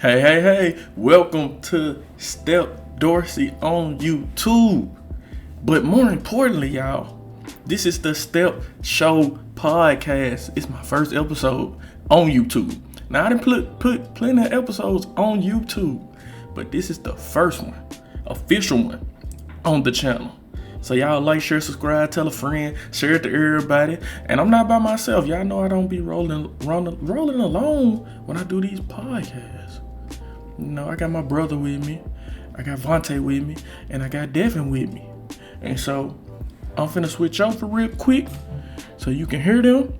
Hey, welcome to Step Dorsey on YouTube. But more importantly, y'all, this is the Step Show podcast. It's my first episode on YouTube. Now, I didn't put plenty of episodes on YouTube, but this is the first one, official one, on the channel. So y'all like, share, subscribe, tell a friend, share it to everybody. And I'm not by myself. Y'all know I don't be rolling alone when I do these podcasts. You know, I got my brother with me, I got Vontae with me, and I got Devin with me. And so I'm finna switch over real quick so you can hear them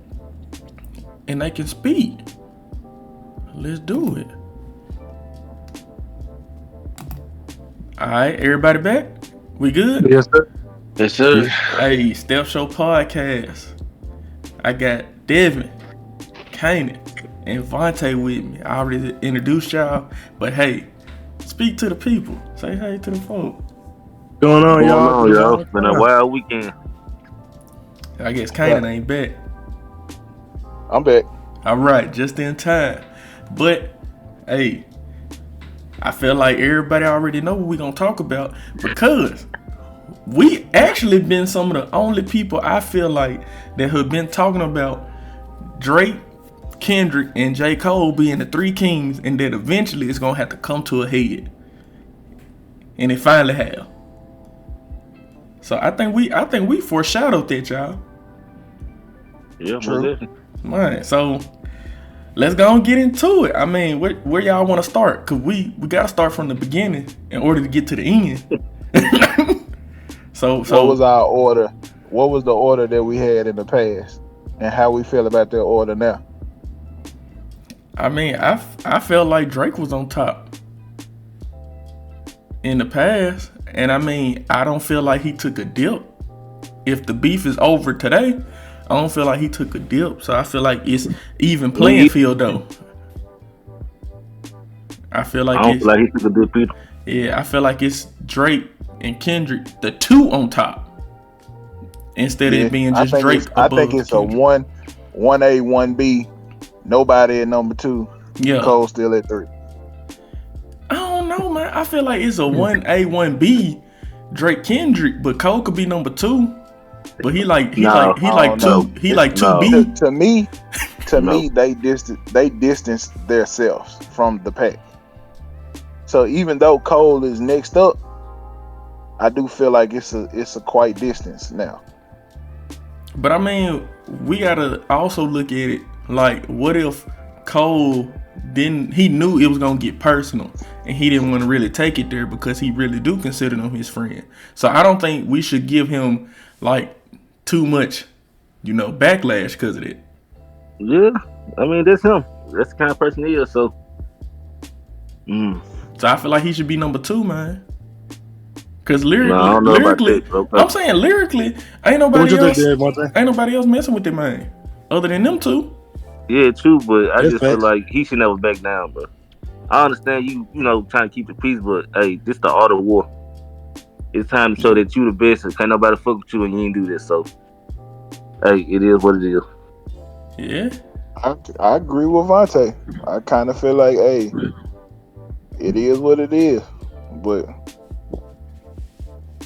and they can speak. Let's do it. Alright, everybody back? We good? Yes, sir. Yes, sir. Hey, Step Show Podcast. I got Devin, Kanan, and Vontae with me. I already introduced y'all, but hey, speak to the people. Say hey to the folk. Going on, Going y'all? on, y'all? It's been a wild weekend. I guess Kanan ain't back. I'm back. All right, just in time. But hey, I feel like everybody already know what we gonna talk about because we actually been some of the only people I feel like that have been talking about Drake, Kendrick, and J. Cole being the three kings, and that eventually it's gonna have to come to a head. And it finally have. So I think we foreshadowed that, y'all. Yeah, True. Alright, so let's go and get into it. I mean, where y'all want to start? Cause we gotta start from the beginning in order to get to the end. So What was our order? What was the order that we had in the past, and how we feel about that order now? I mean, I felt like Drake was on top in the past, and I mean, I don't feel like he took a dip. If the beef is over today, I don't feel like he took a dip. So I feel like it's even playing field though. I feel like I don't feel like he took a dip either. Yeah, I feel like it's Drake and Kendrick, the two on top, instead of it being just Drake above I think it's Kendrick. a 1A, 1B, nobody at number 2. Yeah. Cole still at 3. I don't know, man. I feel like it's a 1A, 1B, Drake Kendrick, but Cole could be number 2. But he like 2B. To me, they distanced themselves from the pack. So even though Cole is next up, I do feel like it's a quite distance now. But I mean, we gotta also look at it like, what if Cole he knew it was gonna get personal and he didn't want to really take it there because he really do consider him his friend. So I don't think we should give him like too much, backlash because of it. Yeah, I mean, that's him. That's the kind of person he is, so. So I feel like he should be number 2, man. Cause I don't know about lyrically, that, bro. I'm saying lyrically, ain't nobody else messing with that man other than them two. Yeah, true, but I That's just feel facts. like he should never back down, bro. I understand you trying to keep the peace, but hey, this the art of war. It's time to show that you the best and can't nobody fuck with you and you ain't do this, so. Hey, it is what it is. Yeah. I agree with Vontae. I kind of feel like, hey, it is what it is. But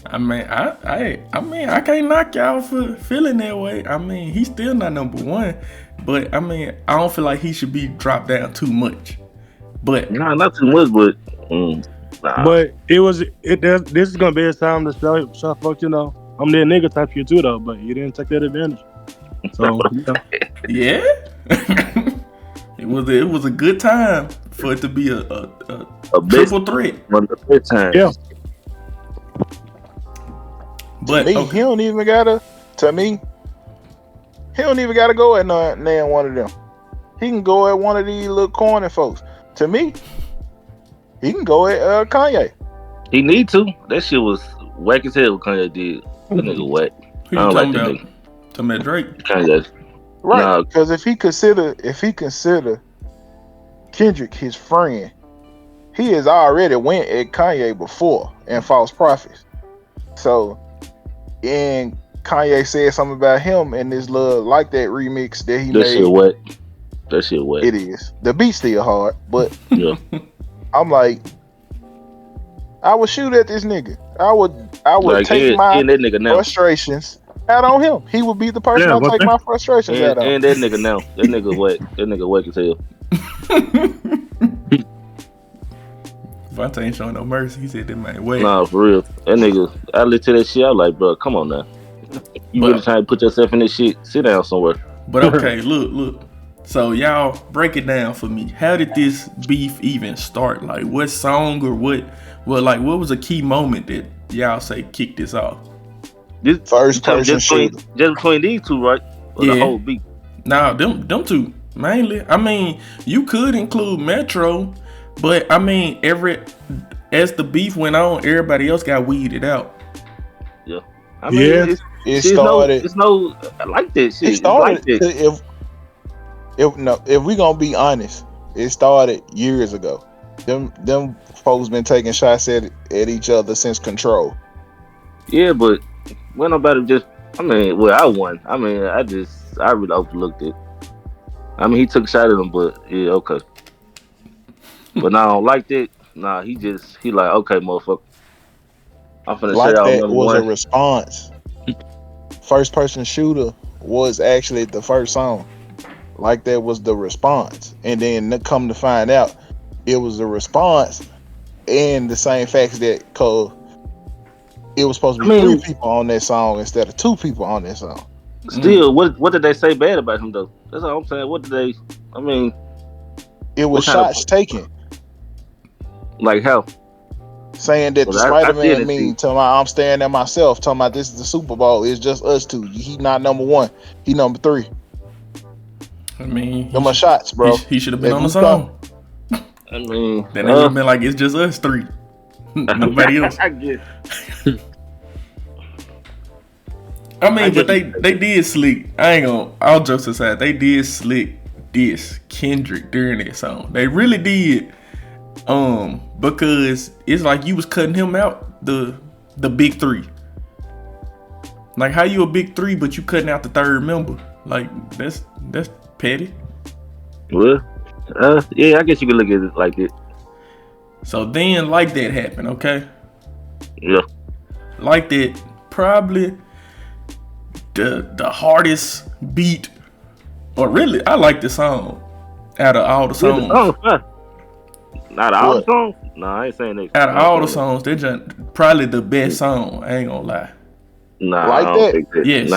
I mean, I can't knock y'all for feeling that way. I mean, he's still not number 1, but I mean, I don't feel like he should be dropped down too much. But Nah, not too much, but nah. But this is gonna be a time to show folks, I'm that nigga type shit too though, but you didn't take that advantage. So yeah, it was a good time for it to be a triple threat. One of the first times. Yeah. But me, okay. he don't even gotta go at none one of them. He can go at one of these little corny folks. To me, he can go at Kanye. He need to. That shit was whack as hell what Kanye did. That nigga whack. Who you I don't talking like that about? nigga. Talking about Drake? Kanye. Right, Nah. because if he consider Kendrick his friend, he has already went at Kanye before in False Prophets. So, and Kanye said something about him in this little Like That remix that he That made. shit wet. That shit wet. It is. The beat still hard, but Yeah. I'm like, I would shoot at this nigga. I would Like, take my and that nigga now. frustrations out on him. He would be the person I take my frustrations out on. And that nigga now. That nigga whack. That nigga whack as hell. Vontae ain't showing no mercy. He said that man wait. Nah, for real. That nigga, I listened to that shit. I was like, bro, come on now. You really trying to put yourself in this shit? Sit down somewhere. But okay, look. So y'all break it down for me. How did this beef even start? Like, what song or what was a key moment that y'all say kicked this off? This First person shooter. Just between these two, right? Or the whole beef? Nah, them two mainly. I mean, you could include Metro, but I mean, as the beef went on, everybody else got weeded out. Yeah. I mean, it started. It's no like that shit. It started. It's like that. If we gonna be honest, it started years ago. Them folks been taking shots at each other since Control. Yeah, but when nobody just. I mean, well, I won. I mean, I really overlooked it. I mean, he took a shot at him, but yeah, okay. But now I don't like that. Nah, he like, okay, motherfucker. I'm finna like say that was a response. First person shooter was actually the first song. Like that was the response, and then come to find out, it was a response, and the same facts that it was supposed to be 3 people on that song instead of 2 people on that song. Still, what did they say bad about him though? That's all I'm saying. What did they? I mean, it was shots taken. Like how? Saying that the Spider-Man meme, talking about I'm staring at myself, talking about this is the Super Bowl, it's just us two. He not number 1, he number 3. I mean, them are shots, bro. He should have been on the song. I mean, then it would have been like it's just us 3, nobody else. I get. I mean, but they did slick. All jokes aside, they did slick diss Kendrick during that song. They really did. Because it's like you was cutting him out, the big 3. Like, how you a big 3 but you cutting out the 3rd member? Like, that's petty. Well, yeah, I guess you could look at it like that. So then, like that happened, okay? Yeah. Like that, probably the hardest beat, or really, I like the song out of all the songs. Not all the songs? No, I ain't saying that. Out of all the songs, they're just probably the best song. I ain't gonna lie. Nah, like I don't think that. Yes.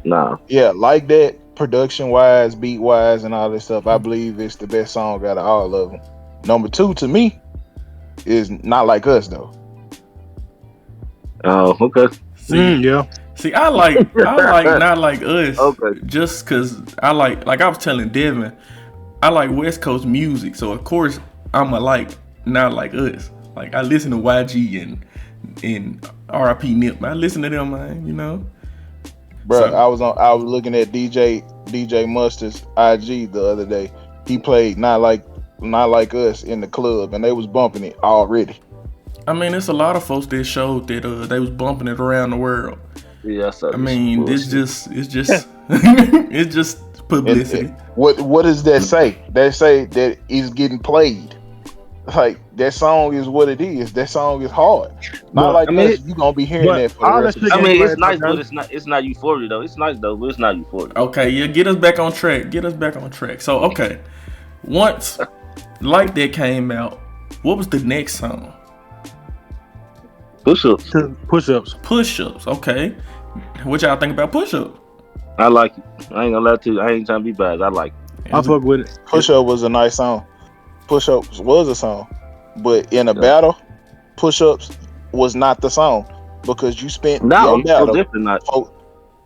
Nah. Yeah, like that, production wise, beat wise, and all this stuff. I believe it's the best song out of all of them. Number 2 to me is Not Like Us though. Oh, okay. See, I like Not Like Us. Okay. Just cause I like I was telling Devin, I like West Coast music, so of course I'ma like Not Like Us. Like, I listen to YG and R.I.P. Nip. I listen to them, man. You know. Bro, So, I was looking at DJ Mustard's IG the other day. He played Not Like Us in the club, and they was bumping it already. I mean, it's a lot of folks that showed that they was bumping it around the world. Yeah, I mean, it's just it's just publicity. What does that say? They say that it's getting played. Like, that song is what it is. That song is hard. Not like us. You gonna be hearing that for the rest of the I mean, it's nice, but it's not euphoria though. It's nice though, but it's not euphoria. Okay, yeah, get us back on track. So, okay, once Like That came out, what was the next song? Push-ups. Okay, what y'all think about Push-Up? I like it. I ain't gonna lie to you. I ain't trying to be bad. I like it. I fuck with it. Push-Up was a nice song. Push-Ups was a song, but in a battle, Push-Ups was not the song because you spent your battle. Definitely not.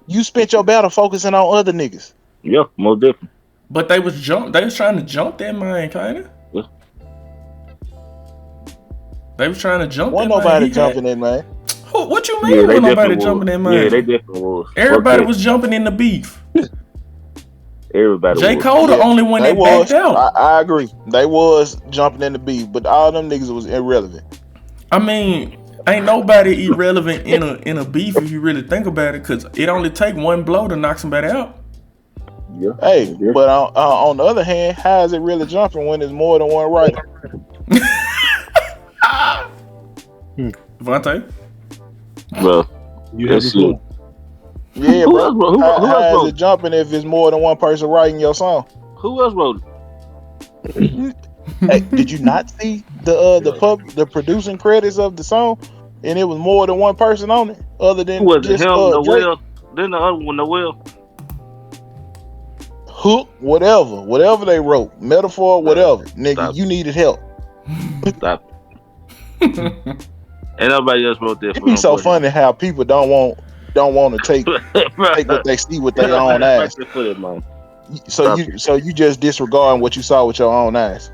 You spent your battle focusing on other niggas. Yeah, more different. But they was trying to jump that man, kinda. Yeah. They was trying to jump. Wasn't nobody jumping in, man. What you mean? Wasn't nobody jumping in, man? Yeah, they definitely was. Everybody was jumping in the beef. Everybody. J. Cole the only one that backed out. I agree. They was jumping in the beef, but all them niggas was irrelevant. I mean, ain't nobody irrelevant in a beef if you really think about it, because it only take one blow to knock somebody out. Yeah. Hey, but on the other hand, how is it really jumping when there's more than one writer? Vontae? Bro, You that had shit. before. Yeah, Who bro. else wrote? Who How else is wrote? it jumping if it's more than one person writing your song? Who else wrote it? Hey, did you not see the producing credits of the song? And it was more than one person on it, other Who than was it? just Him, Drake. Noel. Then the other one, Noel. Hook, whatever they wrote, metaphor, whatever. Nigga, Stop. you needed help. Stop. Ain't nobody else wrote that It'd for be him. so funny how people don't want to take what they see with their own eyes. For that, man. So you just disregarding what you saw with your own eyes.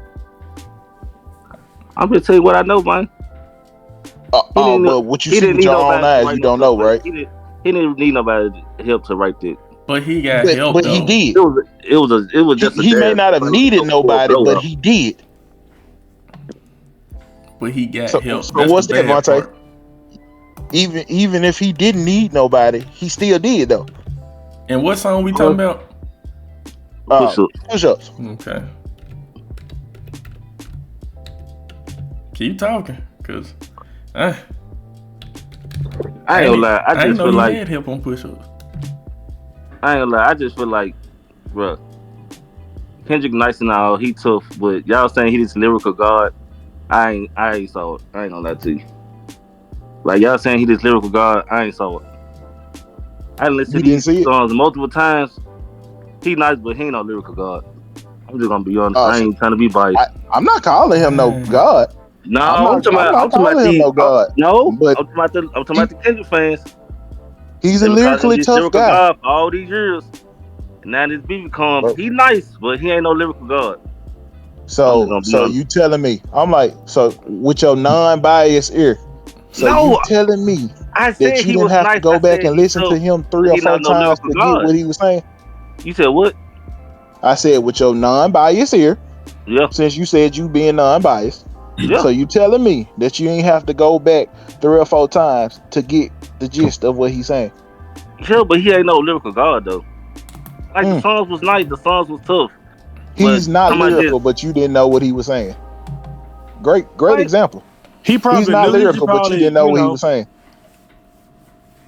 I'm just tell you what I know, man. But what you He see didn't with need your own nobody to eyes, write you no don't stuff know, like right? that. He didn't need nobody to help to write that. But he got help But though. he did. It was just He may not have needed nobody, but he did. But he got So help. so That's what's the that, bad Vontae? part. Even if he didn't need nobody, he still did though. And what song we talking about? Push-ups. Okay. Keep talking, cause I ain't gonna lie. I ain't just know feel he like had help on push-ups. I ain't gonna lie. I just feel like, bro, Kendrick nice and all, he tough, but y'all saying he this lyrical god. I ain't saw it. I ain't gonna lie to you. Like y'all saying he this lyrical god, I ain't saw it. I listened to these songs multiple times. He nice, but he ain't no lyrical god. I'm just gonna be honest. I ain't trying to be biased. I'm not calling him no god. No, I'm not calling him no god. But I'm talking about the Kendrick fans. He's a lyrically tough guy. God for all these years. And now this beat come, he nice, but he ain't no lyrical god. So you telling me? I'm like, so with your non-biased ear. So you telling me that you didn't have to go back and listen to him 3 or 4 times to get what he was saying? You said what? I said with your non-biased ear. Yeah. Since you said you being non-biased. Yeah. So you telling me that you ain't have to go back 3 or 4 times to get the gist of what he's saying? Yeah, but he ain't no lyrical god though. Like the songs was nice, the songs was tough. He's not lyrical, but you didn't know what he was saying. Great example. He's not lyrical, but you didn't know what he was saying.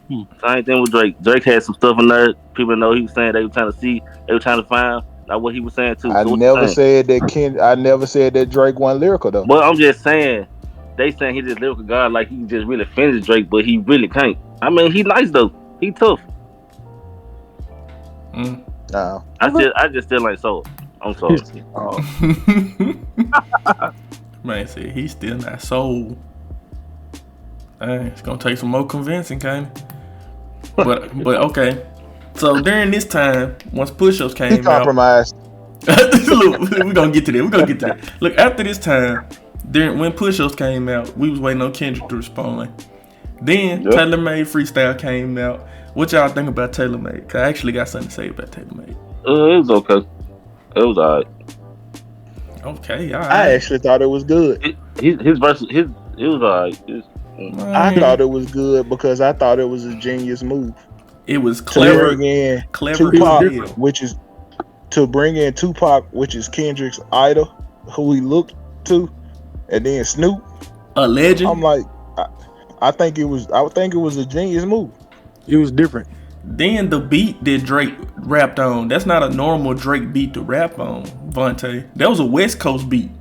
Same thing with Drake. Drake had some stuff in there. People know he was saying they were trying to see, they were trying to find out what he was saying too. I never said that Drake wasn't lyrical though. But I'm just saying, they saying he's this lyrical god like he can just really finish Drake, but he really can't. I mean, he nice though. He tough. No. I just still ain't sold. I'm sorry. Man said he's still not sold. Hey, it's gonna take some more convincing, kind of. But okay. So during this time, once push-ups came he compromised. Look, we're gonna get to that. Look, after this time, when push-ups came out, we was waiting on Kendrick to respond. Then Taylor Made Freestyle came out. What y'all think about Taylor Made? Cause I actually got something to say about Taylor Made. It was okay. It was alright. Okay, alright. I actually thought it was good. His verse, it was alright. I thought it was good because I thought it was a genius move. It was clever. Tupac, to bring in Tupac, which is Kendrick's idol, who he looked to, and then Snoop, a legend. I'm like, I think it was a genius move. It was different. Then the beat that Drake rapped on, that's not a normal Drake beat to rap on, Vontae. That was a West Coast beat.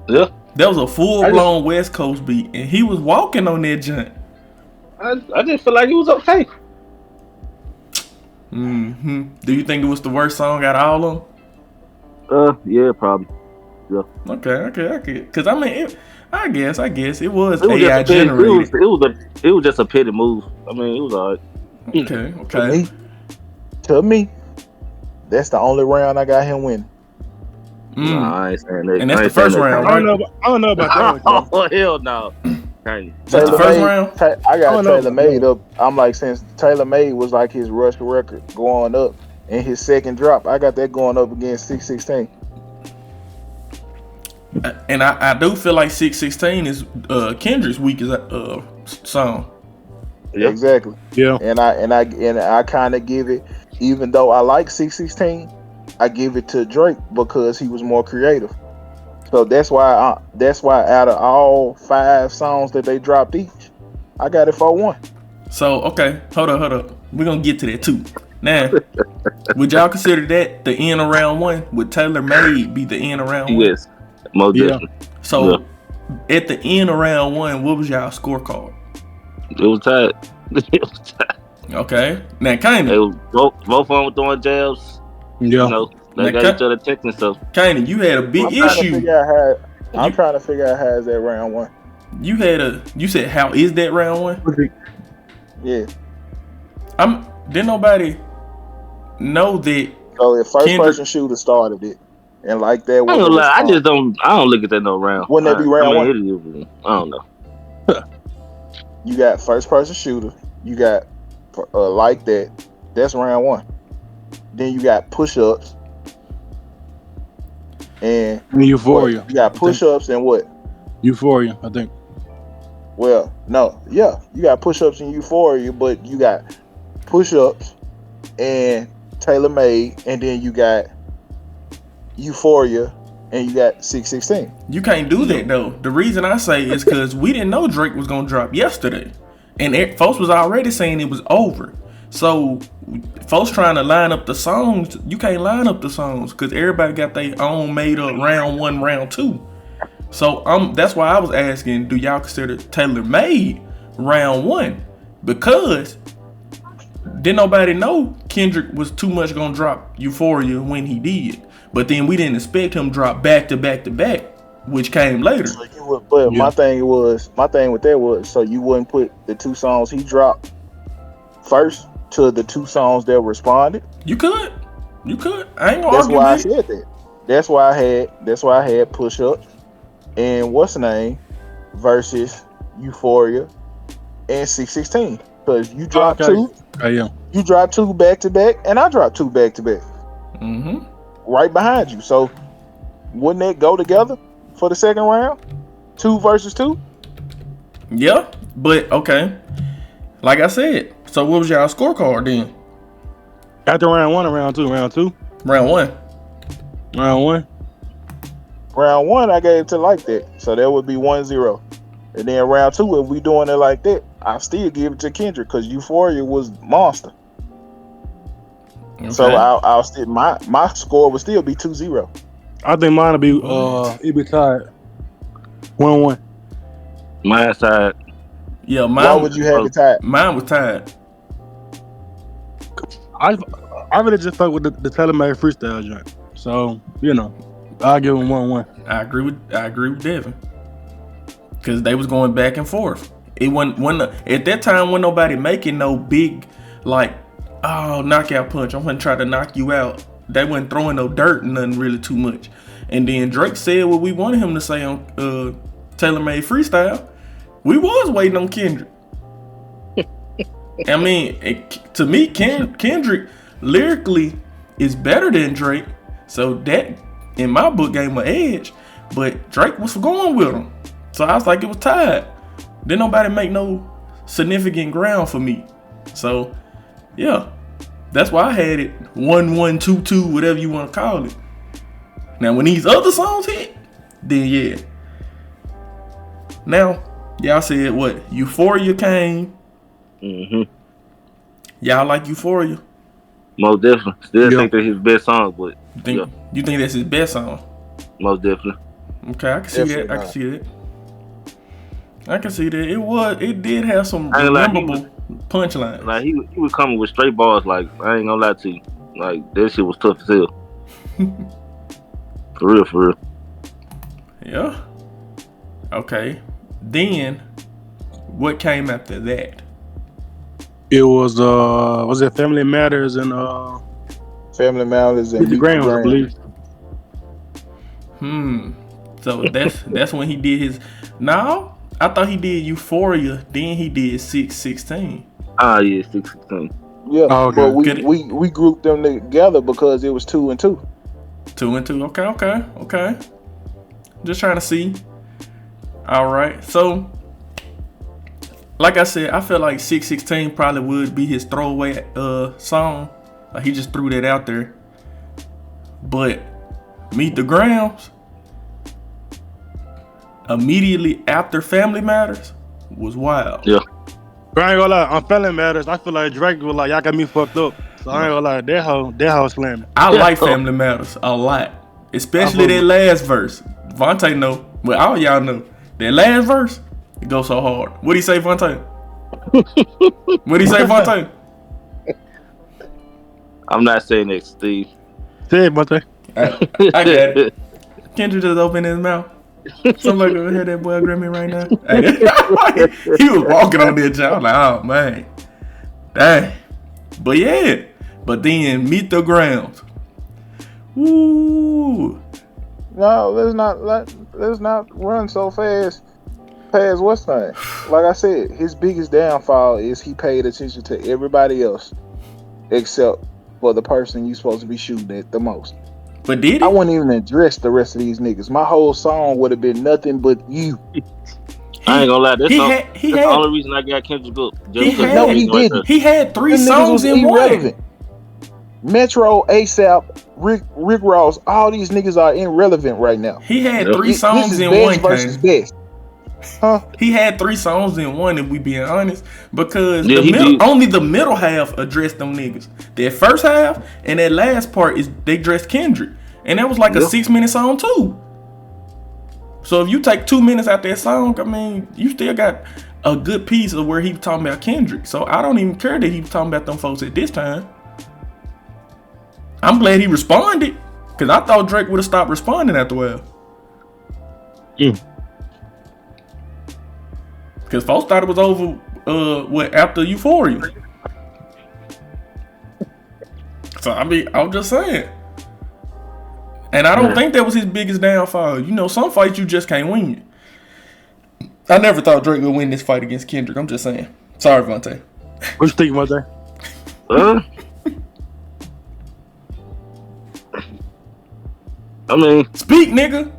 Yeah. That was a full-blown West Coast beat, and he was walking on that joint. I just feel like it was okay. Do you think it was the worst song out of all of them? Yeah, probably. Yeah. Okay. Cause I mean, I guess it was AI generated. It was just a petty move. I mean, it was alright. Okay. To me, that's the only round I got him winning. Nah, I ain't saying that. And that's the first round, right? I don't know about that. Oh hell no. That's the first round. I got Taylor Made up. I'm like, since Taylor Made was like his rush record going up, and his second drop, I got that going up against 616. And I do feel like 616 is Kendrick's weakest song. Yeah. Exactly. Yeah. And I kind of give it, even though I like 616, I give it to Drake because he was more creative. So that's why out of all 5 songs that they dropped each, I got it for 1. So okay, hold up. We're gonna get to that too. Now, would y'all consider that the end of round 1? Would Taylor Made be the end of round 1? Yes, most definitely. So at the end of round 1, what was y'all scorecard? It was tight. It was tight. Okay. Now, kind They of. was both of them were throwing jabs. Yeah. You know, they got each other texting stuff. Kind of. You had a big issue. I'm trying to figure out how is that round 1. You said how is that round 1? Yeah. Didn't nobody know that. So if first person shooter started it, and like that, I ain't gonna lie, I don't look at that no round. Wouldn't that be round 1? It is, I don't know. You got first person shooter. You got like that. That's round 1. Then you got push ups. And Euphoria. You got push ups and what? Euphoria, I think. Well, no, yeah, you got push ups and Euphoria, but you got push ups and Taylor Made, and then you got Euphoria, and you got 616. You can't do that though. The reason I say is because we didn't know Drake was gonna drop yesterday, and folks was already saying it was over. So folks trying to line up the songs, you can't line up the songs because everybody got their own made up round 1, round 2. So that's why I was asking, do y'all consider Taylor Made round 1? Because didn't nobody know Kendrick was too much gonna drop Euphoria when he did. But then we didn't expect him to drop back to back to back, which came later. So my thing with that was, so you wouldn't put the 2 songs he dropped first to the 2 songs that responded? You could. I ain't gonna argue. That's why I said that. That's why I had push ups and what's the name versus Euphoria and 616. Because you dropped 2. You dropped 2 back to back, and I dropped 2 back to back. Mm-hmm. Right behind you. So wouldn't that go together for the second round? 2 versus 2? Yeah, but okay. Like I said, so what was y'all scorecard then? After round 1 or round 2? Round 1. Round 1? Round 1 I gave to like that. So that would be 1-0. And then round 2, if we doing it like that, I still give it to Kendrick because Euphoria was monster. Okay. So I'll still my score would still be 2-0. I think mine would be it'd be tied 1-1. My side. Yeah, mine. Why would you have it tied? Mine was tied. I really just fuck with the Taylor Made freestyle joint. So, I'll give him 1-1. I agree with Devin. Cause they was going back and forth. It wasn't at that time when nobody making no big knockout punch. I'm gonna try to knock you out. They wasn't throwing no dirt and nothing really too much. And then Drake said what we wanted him to say on Taylor Made Freestyle. We was waiting on Kendrick. I mean, to me, Kendrick lyrically is better than Drake. So that, in my book, gave him an edge. But Drake was going with him. So I was like, it was tied. Didn't nobody make no significant ground for me. So, yeah. That's why I had it 1-1, 2-2, whatever you want to call it. Now, when these other songs hit, then yeah. Now, y'all said what? Euphoria came. Mm-hmm. Y'all like Euphoria? Most definitely. Still think that's his best song, but you think that's his best song? Most definitely. Okay, I can see that. I can see that. It did have some memorable punchlines. Like he was coming with straight bars. Like, I ain't gonna lie to you. Like, that shit was tough as hell. For real. Yeah. Okay. Then, what came after that? It was it Family Matters and Family Matters and the Grams, I believe. So that's when he did his. No, I thought he did Euphoria. Then he did 616. Ah, yeah, 616. Yeah, but we grouped them together because it was 2 and 2. 2 and 2. Okay. Just trying to see. All right. So, like I said, I feel like 616 probably would be his throwaway song. Like he just threw that out there. But Meet the Grams, immediately after Family Matters was wild. Yeah. But I ain't gonna lie, on Family Matters, I feel like Drake was like, y'all got me fucked up. So I ain't gonna lie, that hoe slamming. I like Family Matters a lot, especially that last verse. Vontae know, but all y'all know that last verse. It goes so hard. What'd he say, Vontae? What'd he say, Vontae? I'm not saying that, Steve. Say it, Monte. I got it. Kendrick just opened his mouth. Somebody gonna hear that boy Grammy right now. He was walking on that job. Like, oh man, dang. But yeah, but then Meet the Grounds. Woo. No, let's not run so fast past what's name. Like I said, his biggest downfall is he paid attention to everybody else except for the person you supposed to be shooting at the most. But did he? I wouldn't even address the rest of these niggas. My whole song would have been nothing but you. I ain't gonna lie. That's the only reason I got Kendrick up. He didn't. He had 3 Them songs in irrelevant. one. Metro, ASAP, Rick Ross, all these niggas are irrelevant right now. He had 3 songs this is in best one. versus best. Huh? He had 3 songs in one, if we being honest, because Yeah, only the middle half addressed them niggas. That first half and that last part is they addressed Kendrick, and that was like a 6-minute song too. So if you take 2 minutes out that song, I mean, you still got a good piece of where he was talking about Kendrick. So I don't even care that he was talking about them folks at this time. I'm glad he responded, because I thought Drake would have stopped responding after a while. Because folks thought it was over after Euphoria. So, I mean, I'm just saying. And I don't think that was his biggest downfall. You know, some fights you just can't win. I never thought Drake would win this fight against Kendrick. I'm just saying. Sorry, Vontae. What you think, Monte? I mean, speak, nigga.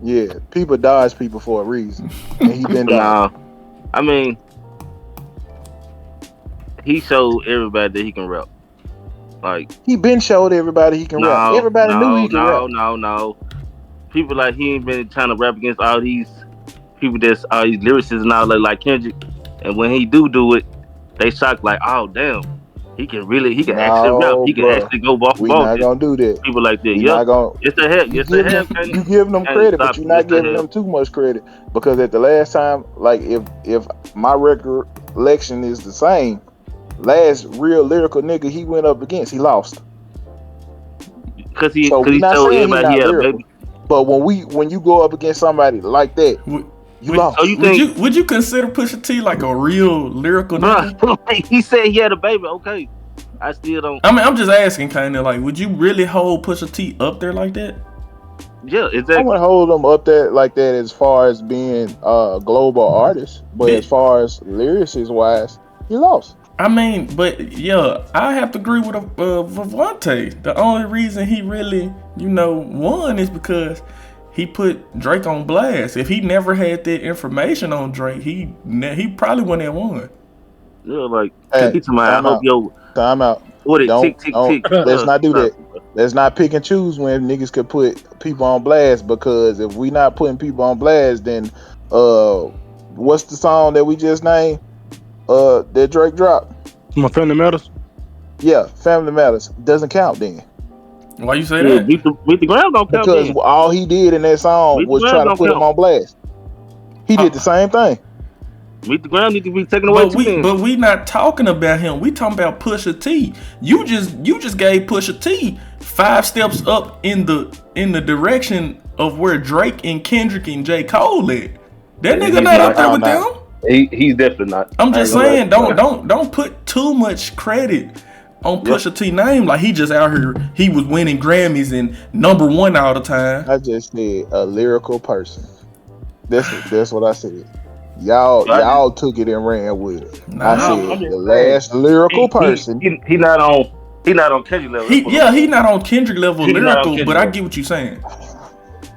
Yeah, people dodge people for a reason, and he been dodged. I mean, he showed everybody that he can rap. Like, he been showed everybody he can rap. Everybody knew he can rap. No. People like he ain't been trying to rap against all these people that's all these lyricists and all that, like Kendrick. And when he do it, they shocked like, oh damn, he can actually rap. He can actually go off the ball. We not gonna do that. People like that. It's the head. You give them credit, but you're not giving them too much credit, because at the last time, like if my recollection is the same, last real lyrical nigga he went up against, he lost. Because he told everybody he had a baby. But when you go up against somebody like that, you lost. So would you consider Pusha T like a real lyrical nigga? He said he had a baby. Okay, I still don't. I mean, I'm just asking, kind of like, would you really hold Pusha T up there like that? Yeah, exactly. I would hold him up there like that as far as being a global artist, but as far as lyricist wise, he lost. I mean, but yeah, I have to agree with Vontae. The only reason he really, won is because he put Drake on blast. If he never had that information on Drake, he probably wouldn't have won. Yeah, like, I hope time out. What it tick. Let's not do that. Let's not pick and choose when niggas could put people on blast, because if we not putting people on blast, then what's the song that we just named? That Drake dropped? My Family Matters? Yeah, Family Matters doesn't count then. Why you say that? Meet the Ground don't count. Because all he did in that song was try to put him on blast. He did the same thing. Meet the Ground need to be taken away but we not talking about him. We talking about Pusha T. You just gave Pusha T 5 steps up in the direction of where Drake and Kendrick and J. Cole at. That nigga not up there with them. He's definitely not. I'm just saying, don't put too much credit on Pusha T name. Like, he just out here, he was winning Grammys and #1 all the time. I just said a lyrical person. That's what I said. Y'all took it and ran with it. I said the last lyrical person. He not on Kendrick level. He not on Kendrick level lyrical, but I get what you're saying.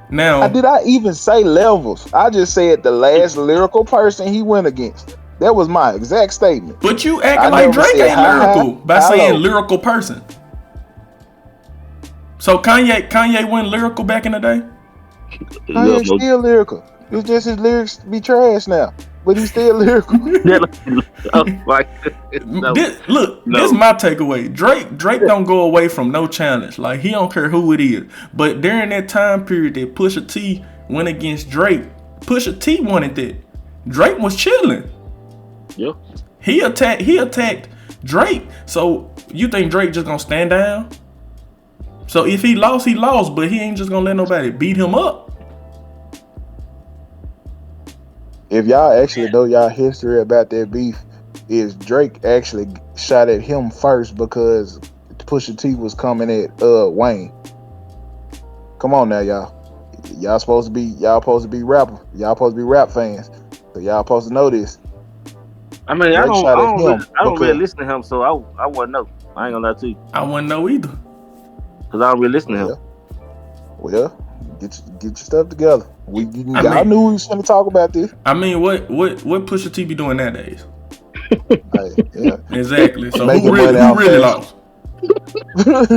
Now, did I even say levels? I just said the last lyrical person he went against. That was my exact statement. But you acting like Drake ain't lyrical by saying lyrical person. So Kanye wasn't lyrical back in the day? Kanye still lyrical. It's just his lyrics be trash now, but he's still lyrical. This is my takeaway. Drake don't go away from no challenge. Like, he don't care who it is. But during that time period that Pusha T went against Drake, Pusha T wanted that. Drake was chilling. Yeah. He attacked Drake. So you think Drake just gonna stand down? So if he lost, but he ain't just gonna let nobody beat him up. If y'all actually know y'all history about that beef, is Drake actually shot at him first because Pusha T was coming at Wayne. Come on now, y'all. Y'all supposed to be rappers. Y'all supposed to be rap fans. So y'all supposed to know this. I mean, I don't really listen to him, so I wouldn't know. I ain't gonna lie to you. I wouldn't know either. Cause I don't really listen to him. Well, get your stuff together. Y'all knew we was gonna talk about this. I mean, what Pusha T be doing nowadays? Yeah. Exactly. So who really lost?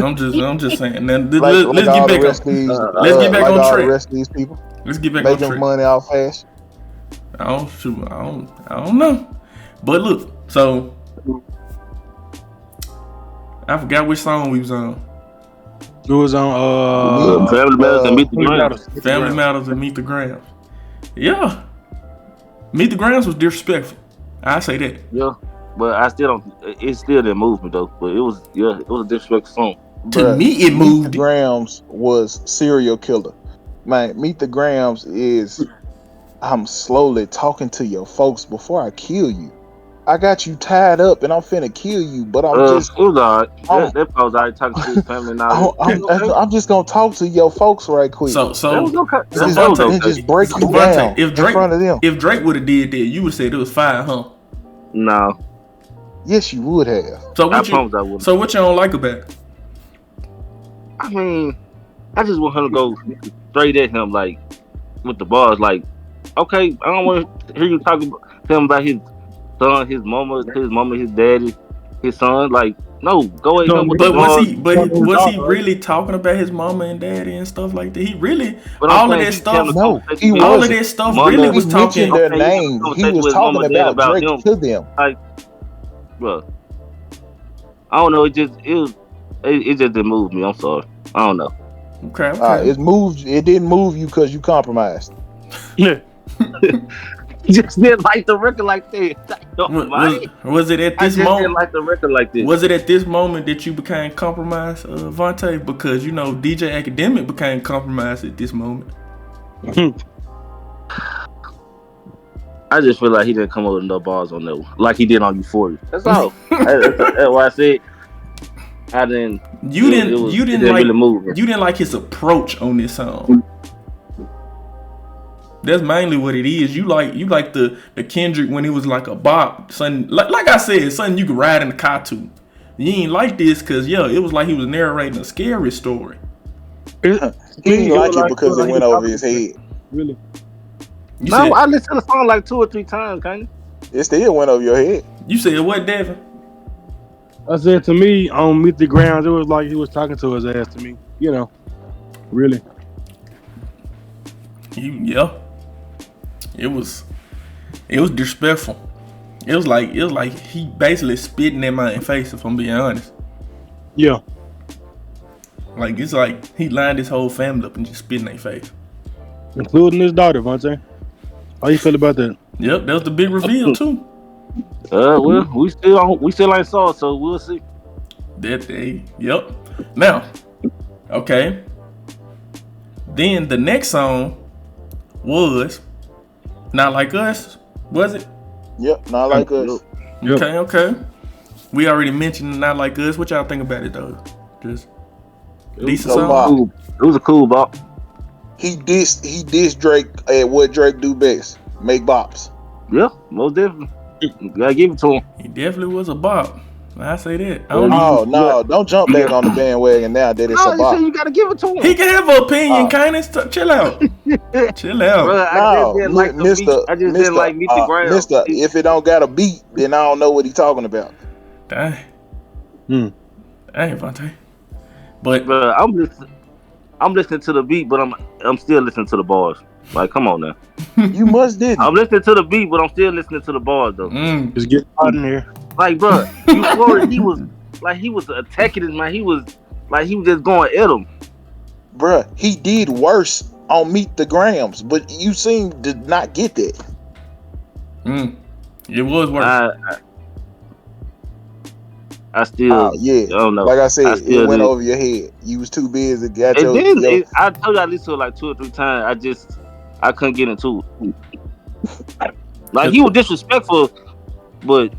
I'm just saying. Now, let's get back on track. The rest of these people. Let's get back on track. Making money out fast. I don't know. But look, so I forgot which song we was on. It was on Family Matters and Meet the Grams. Family Matters and Meet the Grams. Yeah. Meet the Grams was disrespectful. I say that. Yeah. But I still don't. It still didn't move me though. But it was a disrespectful song. To me, it moved. Meet the Grams was serial killer. Man, Meet the Grams is I'm slowly talking to your folks before I kill you. I got you tied up and I'm finna kill you, but I'm just. It was alright. That was alright talking to his family now. I'm just gonna talk to your folks right quick. So just break you down in front of them. If Drake would have did that, you would say it was fire, huh? No. Yes, you would have. So what you don't like about it? I mean, I just want him to go straight at him, like with the bars. Like, okay, I don't want to hear you talking to him about his son, his mama, his daddy, his son. Like, no, go ahead. Was he really talking about his mama and daddy and stuff like that? He really all of that stuff. No, all of that stuff really was talking their name. He was talking about Drake him. To them. Like, bro, I don't know. It just didn't move me. I'm sorry. I don't know. Okay. It didn't move you because you compromised. Yeah. Just didn't like the record like that. Was it at this moment? Didn't like the record like this. Was it at this moment that you became compromised, Vontae? Because DJ Academic became compromised at this moment. I just feel like he didn't come up with enough bars on that one, like he did on Euphoria. That's all. That's why I said I didn't. You didn't like his approach on this song. That's mainly what it is. You like the Kendrick when it was like a bop, son. Like I said, something you could ride in the car to. You ain't like this because it was like he was narrating a scary story. He didn't like it because it went over his head. Really? I listened to the song like 2 or 3 times, kind of. It still went over your head. You said what, Devin? I said to me on Meet the Grounds, it was like he was talking to his ass to me. Really. It was disrespectful. It was like he basically spitting in my face, if I'm being honest. Yeah. Like it's like he lined his whole family up and just spit in their face. Including his daughter, Vontae. How you feel about that? Yep, that was the big reveal too. Well, we still ain't saw it, so we'll see. Yep. Now, okay. Then the next song was Not Like Us, was it? Yep, Not Like Us. Yep. Okay. We already mentioned Not Like Us. What y'all think about it though? Just decent song. It was a cool bop. He dissed Drake at what Drake do best, make bops. Yeah, most definitely. Gotta give it to him. He definitely was a bop. I say that. No, don't jump back on the bandwagon now that it's a bop. You gotta give it to him. He can have an opinion, kindness. Chill out. Chill out. Bro, I just didn't like Meet the Ground. Mister, if it don't got a beat, then I don't know what he's talking about. Dang. Vontae. But bro, I'm listening. I'm listening to the beat, but I'm still listening to the bars. Like, come on now. You must didn't. I'm listening to the beat, but I'm still listening to the bars though. Just get hot in here. Like, bro, Euphoria, he was attacking his man. He was just going at him. Bruh, he did worse on Meet the Grams, but you seem to not get that. It was worse. I still, yeah. I don't know. Like I said, it went over your head. You was too busy. I told you I listened to it like 2 or 3 times. I couldn't get into it. Like, he was disrespectful, but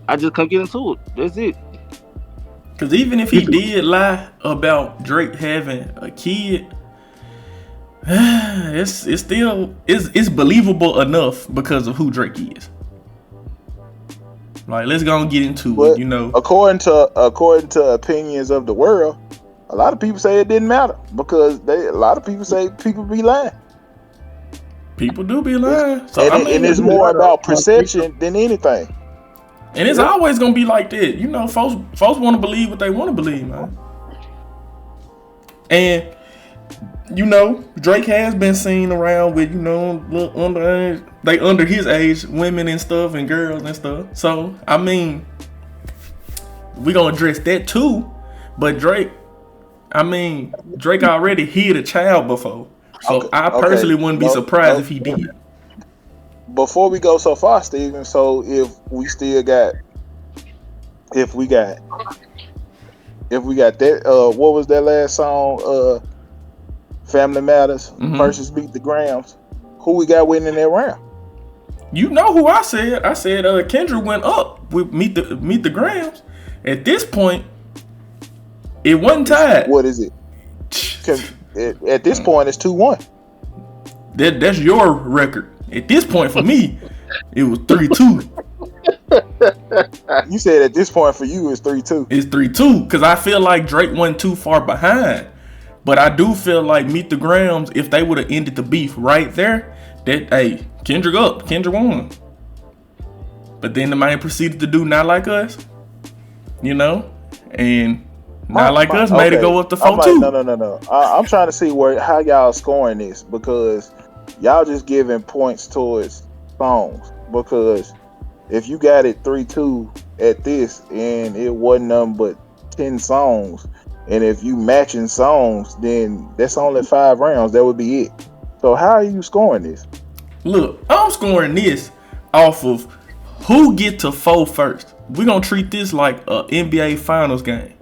I just couldn't get into it. That's it. Because even if he did lie about Drake having a kid, it's still believable enough because of who Drake is. Like, let's go and get into it, you know. According to opinions of the world, a lot of people say it didn't matter because a lot of people say people be lying. People do be lying. So, and it's more about perception than anything. And it's always gonna be like that. You know, folks want to believe what they want to believe, man. And you know, Drake has been seen around with, you know, little underage, they under his age women and stuff and girls and stuff. So I mean, we gonna address that too. But Drake already hid a child before. So I personally wouldn't be surprised if he did. Before we go so far, Steven, so if we got that, what was that last song? Family Matters versus Beat the Grams. Who we got winning that round? You know who I said? I said Kendrick went up with Meet the Grams. At this point, it wasn't tied. What is it? At this point, it's 2-1. That's your record. At this point, for me, it was 3-2. You said at this point for you, it's 3-2. It's 3-2 because I feel like Drake wasn't too far behind. But I do feel like Meet the Grams, if they would have ended the beef right there, that, Kendrick won. But then the man proceeded to do Not Like Us, you know, and Not Like Us made it go up to 4-2. No. I'm trying to see how y'all scoring this because y'all just giving points towards songs. Because if you got it 3-2 at this and it wasn't nothing but 10 songs, and if you matching songs, then that's only 5 rounds. That would be it. So how are you scoring this? Look, I'm scoring this off of who get to 4 first. We're going to treat this like a NBA Finals game.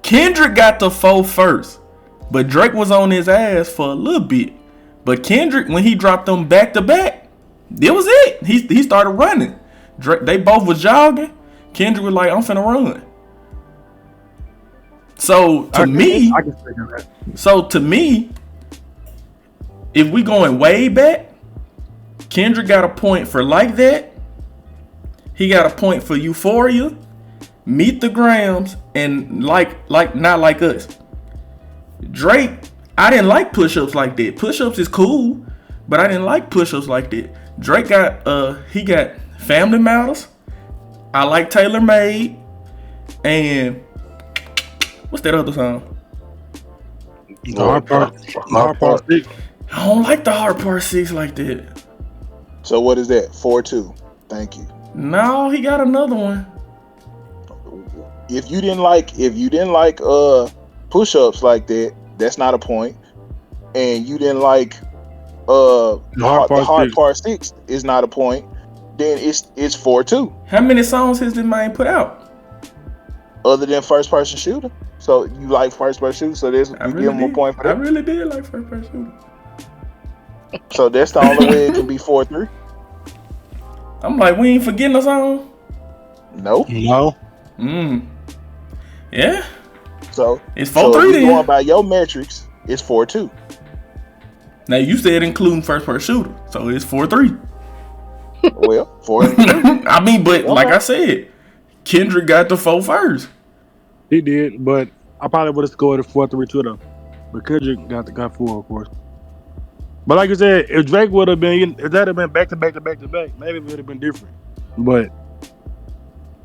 Kendrick got to 4 first, but Drake was on his ass for a little bit. But Kendrick, when he dropped them back to back, that was it. He started running. Drake, they both was jogging. Kendrick was like, I'm finna run. So to me, if we going way back, Kendrick got a point for Like That. He got a point for Euphoria, Meet the Grams, and like Not Like Us. Drake, I didn't like push-ups like that. Push-ups is cool, but I didn't like push-ups like that. Drake got he got Family Matters, I Like Tailor Made, and what's that other song? The Hard Part 6. I don't like the Hard Part 6 like that. So what is that? 4-2. Thank you. No, he got another one. If you didn't like push-ups like that, that's not a point. And you didn't like the Hard Part 6 is not a point. Then it's 4-2. How many songs has this man put out? Other than First Person Shooter. So you like First Person Shooter, so you give him a point for that. I really did like First Person Shooter. So that's the only way it can be 4-3. I'm like, we ain't forgetting a song? Nope. No. Yeah. So it's 4-3 then. Going by your metrics, it's 4-2. Now you said including First Person Shooter, so it's 4-3. Well, 4-3. I mean, but like I said, Kendrick got the 4 first. He did, but I probably would have scored a 4-3 too though. But Kendrick got 4, of course. But like you said, if Drake would have been, if that had been back to back, maybe it would have been different. But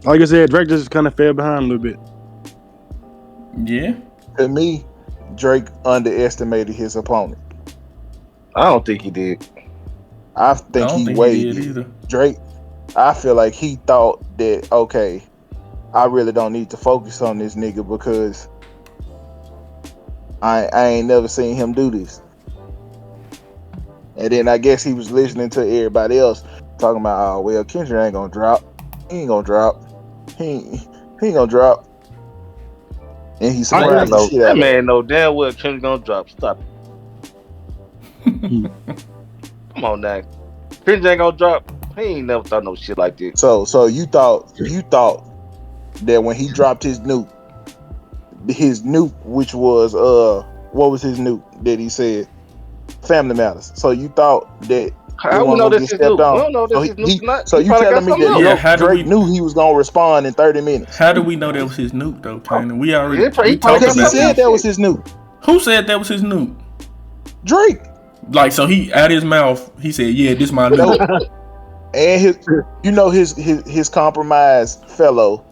like I said, Drake just kind of fell behind a little bit. Yeah. To me, Drake underestimated his opponent. I don't think he did. I I think don't he think way he did did. either. Drake, I feel like he thought that, okay, I really don't need to focus on this nigga because I ain't never seen him do this. And then I guess he was listening to everybody else talking about, oh well, Kendrick ain't gonna drop. He ain't gonna drop. He ain't gonna drop. And he surprised the shit That out of man him. know damn well Kendrick gonna drop. Stop it. Come on now. Kendrick ain't gonna drop. He ain't never thought no shit like this. So you thought that when he dropped his nuke, which was what was his nuke that he said? Family Matters. So you thought that it How we wasn't know gonna this get is stepped new? We on. don't know So this is new tonight. so He you probably got telling me something that else. Yeah, how do Drake we knew he was gonna respond in 30 minutes. how do we know that was his nuke though, Kanan? We already He probably talked Because he about said this. that was his nuke. Who said that was his nuke? Drake. Like, so he out his mouth, he said, "Yeah, this my No. nuke." And his compromised fellow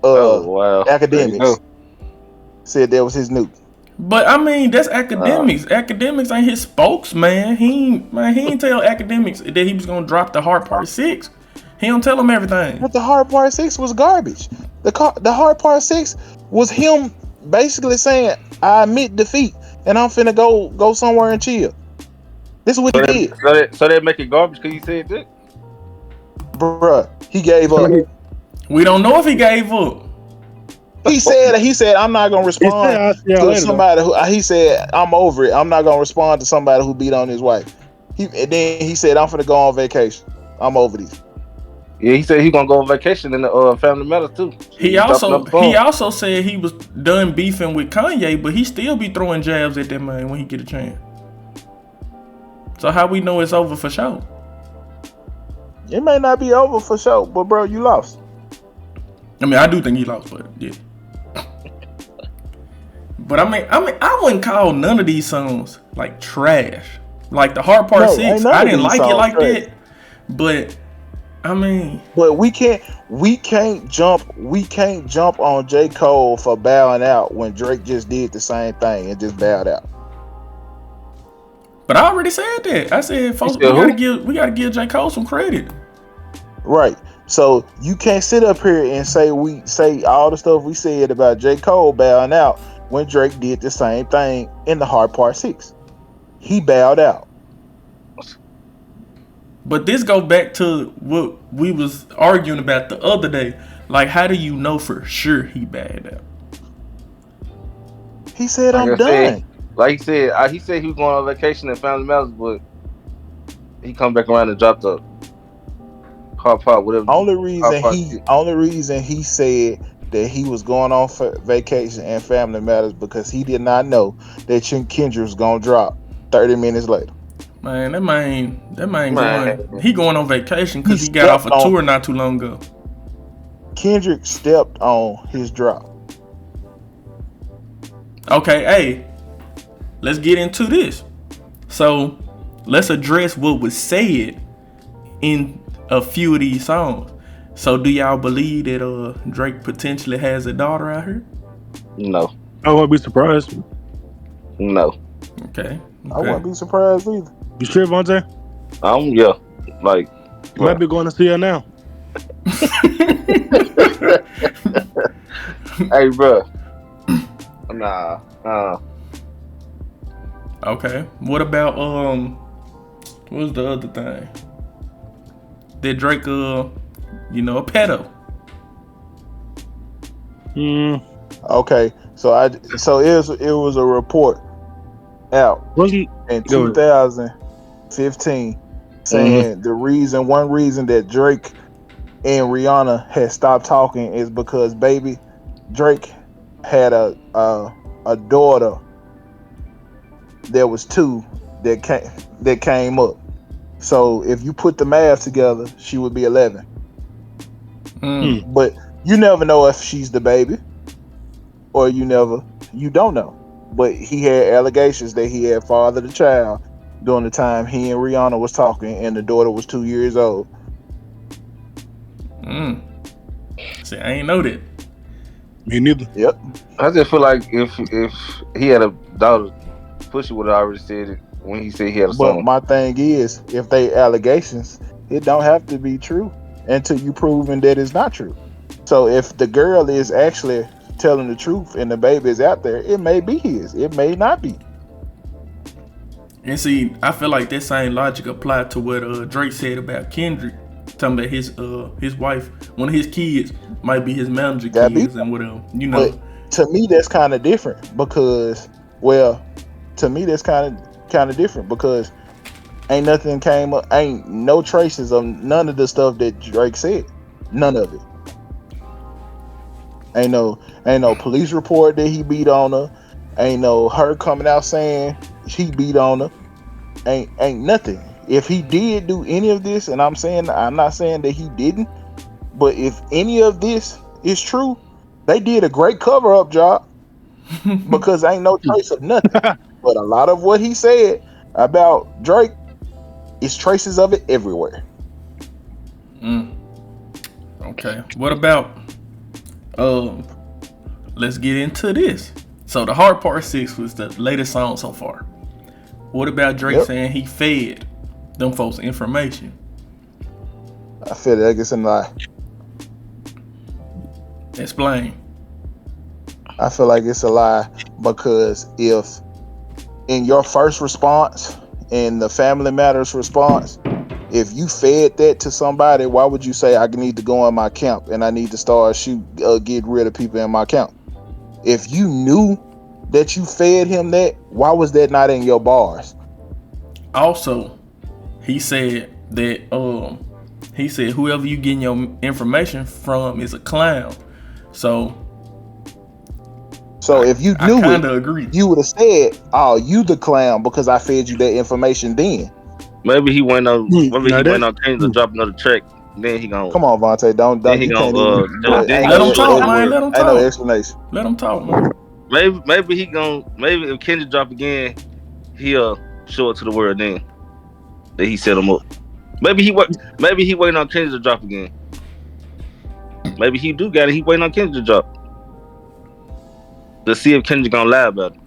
Oh wow. There you academics go. said that was his nuke. But I mean, that's academics. Academics ain't his spokesman. He ain't tell academics that he was gonna drop the Hard Part 6. He don't tell them everything. But the Hard Part 6 was garbage. The Hard Part 6 was him basically saying, I admit defeat and I'm finna go somewhere and chill. This is what he did. So they make it garbage because you said that? Bruh, he gave up. We don't know if he gave up. He said I'm not gonna He said, respond "I'll see y'all to later." somebody who he said I'm over it. I'm not gonna respond to somebody who beat on his wife. And then he said I'm finna go on vacation. I'm over this. Yeah, he said he gonna go on vacation in the Family Matters too. He dropping up the phone. also said he was done beefing with Kanye, but he still be throwing jabs at that man when he get a chance. So how we know it's over for sure? It may not be over for sure, but bro, you lost. I mean, I do think he lost, but yeah. But I mean, I wouldn't call none of these songs like trash. Like the Hard Part No, 6, ain't none I of didn't these like it songs like trash. that. But I mean, But we can't jump on J. Cole for bowing out when Drake just did the same thing and just bowed out. but I already said that. I said, folks, said we gotta give J. Cole some credit. Right. So you can't sit up here and say all the stuff we said about J. Cole bowing out when Drake did the same thing in the Hard Part 6. He bowed out. But this go back to what we was arguing about the other day. Like, how do you know for sure he bowed out? He said, Like I'm I done. said, he said he was going on vacation in Family Matters, but he come back around and dropped the Hard Part, whatever. Only reason Hard Part he 6. said that he was going on for vacation and Family Matters because he did not know that Kendrick was gonna drop 30 minutes later. Man, that man Man. going on vacation because He he got off a stepped on- tour not too long ago. Kendrick stepped on his drop. Okay, hey, let's get into this. So, let's address what was said in a few of these songs. So, do y'all believe that Drake potentially has a daughter out here? No. I won't be surprised. No. Okay. I wouldn't be surprised either. You sure, Vontae? Yeah. Like, You might be going to see her now. hey, bro. Nah. Okay. What about what was the other thing? That Drake a pedo. Okay, so it was a report out Wasn't in Go ahead. 2015 saying one reason that Drake and Rihanna had stopped talking is because baby Drake had a daughter that was 2 that came up. So if you put the math together, she would be 11. But you never know if she's the baby, or you don't know. But he had allegations that he had fathered the child during the time he and Rihanna was talking, and the daughter was 2 years old. See, I ain't know that. Me neither. Yep. I just feel like if he had a daughter, Pusha would have already said it when he said he had a But son. my thing is, if they allegations, it don't have to be true until you proven that it's not true. So if the girl is actually telling the truth and the baby is out there, it may be his. It may not be. And see, I feel like that same logic applied to what Drake said about Kendrick, talking about his wife, one of his kids might be his manager That be. kids and whatever. You know, But to me, that's kind of different because, well, to me that's kind of different because ain't nothing came up, ain't no traces of none of the stuff that Drake said, none of it. Ain't no police report that he beat on her. Ain't no her coming out saying he beat on her. Ain't nothing. If he did do any of this, and I'm not saying that he didn't, but if any of this is true, they did a great cover up job because ain't no trace of nothing. But a lot of what he said about Drake is traces of it everywhere. okay. What about let's get into this. So the Hard Part 6 was the latest song so far. What about Drake saying he fed them folks information? I feel like it's a lie. Explain. I feel like it's a lie because if in your first response, in the Family Matters response, if you fed that to somebody, why would you say I need to go in my camp and I need to start get rid of people in my camp? If you knew that you fed him that, why was that not in your bars? Also, he said that whoever you getting your information from is a clown. So if you knew I kinda agree. You would have said, "Oh, you the clown because I fed you that information." Then Maybe he went on. Maybe he went on Kendrick to drop another track. Then he gonna. come on, Vontae, don't Then he you gonna. can't even. Then he Let gonna him show talk, the man. world. Let him Ain't no talk. explanation. Let him talk, man. Maybe he gonna. Maybe if Kendrick drop again, he'll show it to the world. Then that he set him up. Maybe he waiting on Kendrick to drop again. Maybe he do got it. He waiting on Kendrick to drop. To see if Kendrick gonna lie about it.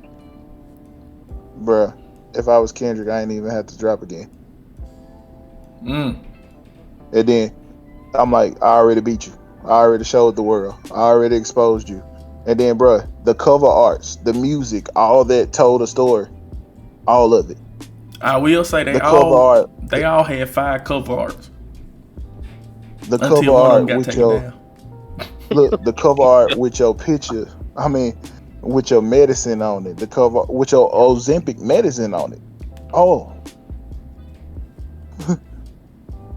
Bruh, if I was Kendrick, I ain't even have to drop again. And then I'm like, I already beat you. I already showed the world. I already exposed you. And then, bruh, the cover arts, the music, all that told a story. All of it. I will say they all had 5 cover arts. The until cover one of them art got with taken your down. look, the cover art with your picture. I mean, with your medicine on it. The cover with your Ozempic medicine on it. Oh.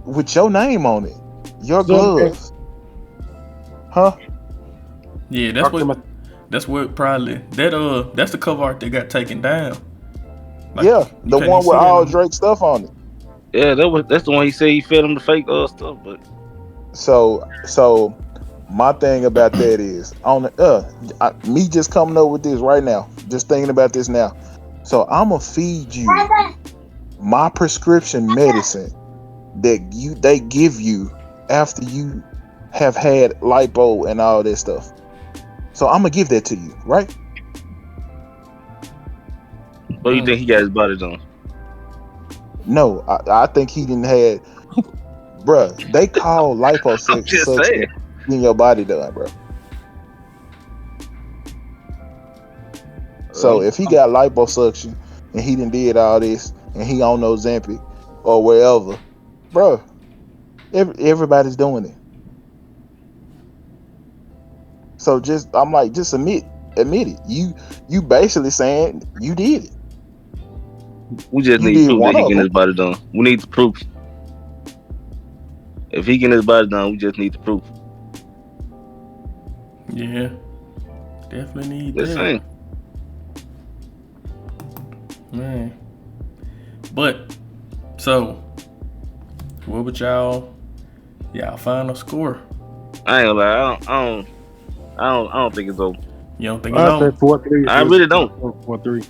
With your name on it. Your gloves. Huh? Yeah, that's what probably that's the cover art that got taken down. Like, yeah, the one with all Drake stuff on it. Yeah, that's the one he said he fed him the fake stuff, but so my thing about that is on me just coming up with this right now, just thinking about this now. So I'ma feed you my prescription medicine that they give you after you have had lipo and all that stuff. So I'm gonna give that to you, right? what do you think he got his body done? No, I think he didn't had, bruh. They call liposuction getting your body done, bro. So if he got liposuction and he done did all this and he on no Ozempic or wherever, bro, everybody's doing it. So I'm like, just admit it. You basically saying you did it. We just need proof that he getting his body done. We need the proof. If he getting his body done, we just need the proof. Yeah, definitely need that. Same. Man, but so what would y'all final score? I ain't gonna lie. I don't think it's over. You don't think it's over? 4-3. I really don't. 4-3.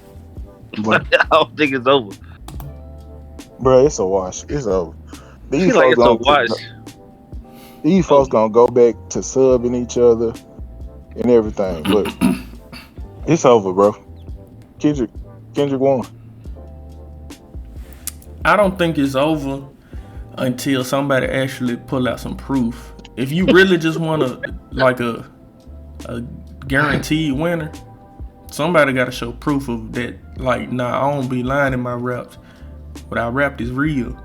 But I don't think it's over. Bro, it's a wash. It's over. These folks gonna go back to subbing each other. and everything. But it's over, bro. Kendrick won. I don't think it's over until somebody actually pull out some proof. If you really just want a guaranteed winner, somebody got to show proof of that. Like, nah, I don't be lying in my raps. What I rapped is real.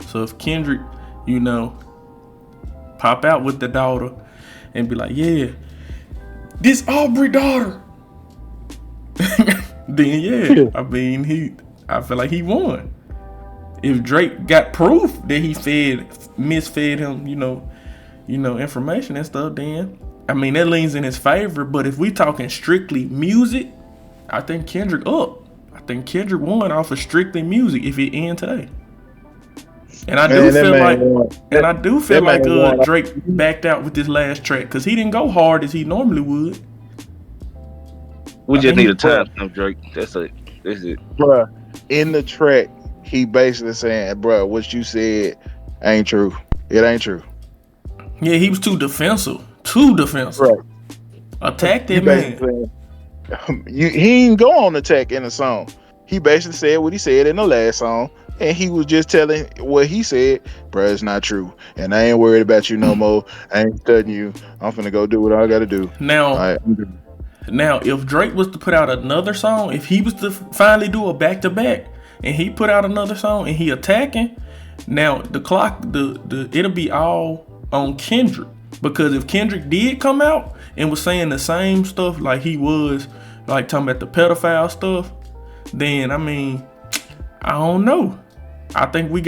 So if Kendrick, pop out with the daughter and be like, yeah, this Aubrey daughter, then yeah, I feel like he won. If Drake got proof that he misfed him, information and stuff, then that leans in his favor. But if we talking strictly music, I think Kendrick up. I think Kendrick won off of strictly music if it ends today. And I do feel like Drake backed out with this last track because he didn't go hard as he normally would. We just need a time, Drake. That's it. Bruh, in the track, he basically saying, bruh, what you said ain't true. It ain't true. Yeah, he was too defensive. Right. Attack that man. He ain't go on attack in the song. He basically said what he said in the last song, and he was just telling what he said, bruh, it's not true. And I ain't worried about you no more. I ain't studying you. I'm finna go do what I gotta do. Now, if Drake was to put out another song, if he was to finally do a back-to-back, and he put out another song and he attacking, now the clock, it'll be all on Kendrick. Because if Kendrick did come out and was saying the same stuff like he was, like talking about the pedophile stuff, then I don't know. I think we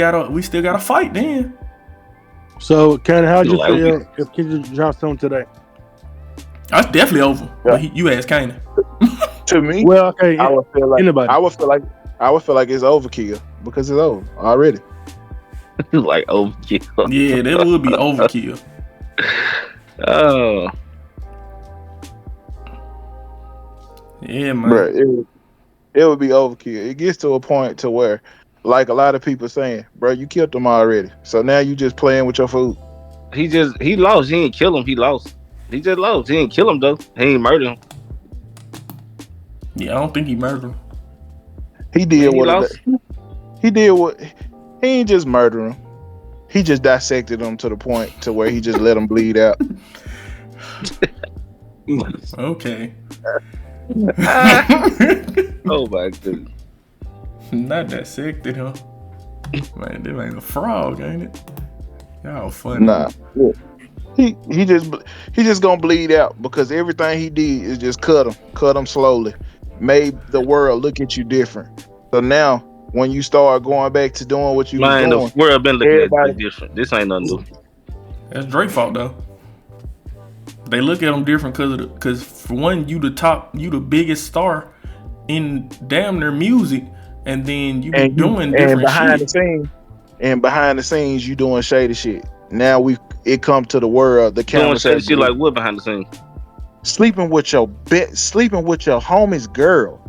still gotta fight then. So, Ken, how'd you feel if Kendrick dropped something today? That's definitely over. Yeah. But you asked Kanan. To me, well, okay. I would feel like it's overkill because it's over already. Like overkill. Yeah, that would be overkill. Oh. Yeah, man. Bro, it would be overkill. It gets to a point to where, like a lot of people saying, bro, you killed him already. So now you just playing with your food. He lost. He didn't kill him. He lost. He just lost. He didn't kill him though. He ain't murder him. Yeah, I don't think he murdered him. He did what he ain't just murder him. He just dissected him to the point to where he just let him bleed out. Okay. Oh my goodness. Not dissected him. Man, this ain't a frog, ain't it? Y'all funny. Nah. Yeah. He just gonna bleed out because everything he did is just cut him slowly. Made the world look at you different. So now when you start going back to doing what you was doing, the world been looking at you different. This ain't nothing new. That's Drake's fault though. They look at him different because for one, you the biggest star in damn near music, and then you be doing different shit. And behind the scenes, you doing shady shit. Now it come to the world. The doing shady shit like what behind the scenes? Sleeping with your homie's girl.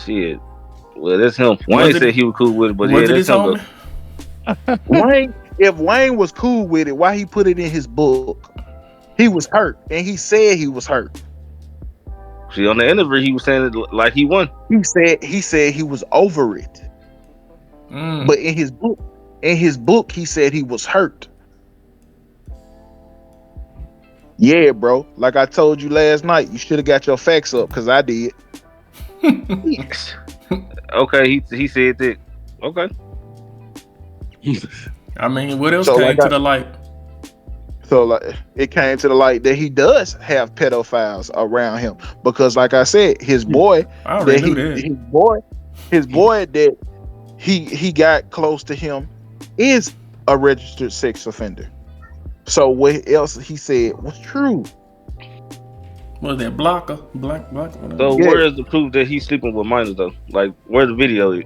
Shit. Well, that's him. Wayne said he was cool with it, but yeah, that's him. Wayne, if Wayne was cool with it, why he put it in his book? He was hurt, and he said he was hurt. See, on the interview, he was saying it like he won. He said he was over it. But in his book, he said he was hurt. Yeah, bro. Like I told you last night, you should have got your facts up because I did. Okay, he said that. Okay. What else came to the light? So it came to the light that he does have pedophiles around him because, like I said, his boy that he got close to him is a registered sex offender. So what else he said was true. Was that blocker? So where is the proof that he's sleeping with minors though? Like where's the video?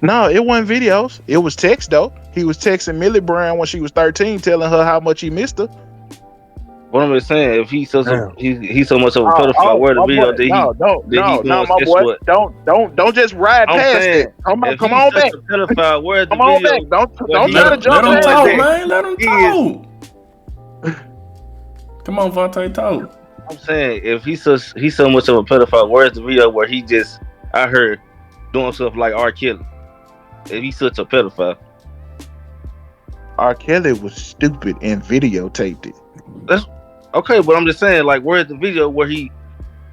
No, it wasn't videos. It was text though. He was texting Millie Brown when she was 13, telling her how much he missed her. What I'm just saying, if he's so much of a pedophile, where the video my boy, don't just ride past it. Come on back. Pedophile, where's the video? Back. Don't try to jump past it, man. Let him talk. Come on, Vontae, talk. I'm saying if he's so much of a pedophile, where's the video where he just I heard doing stuff like R. Kelly? If he's such a pedophile, R. Kelly was stupid and videotaped it. that's okay. But I'm just saying, like, where's the video where he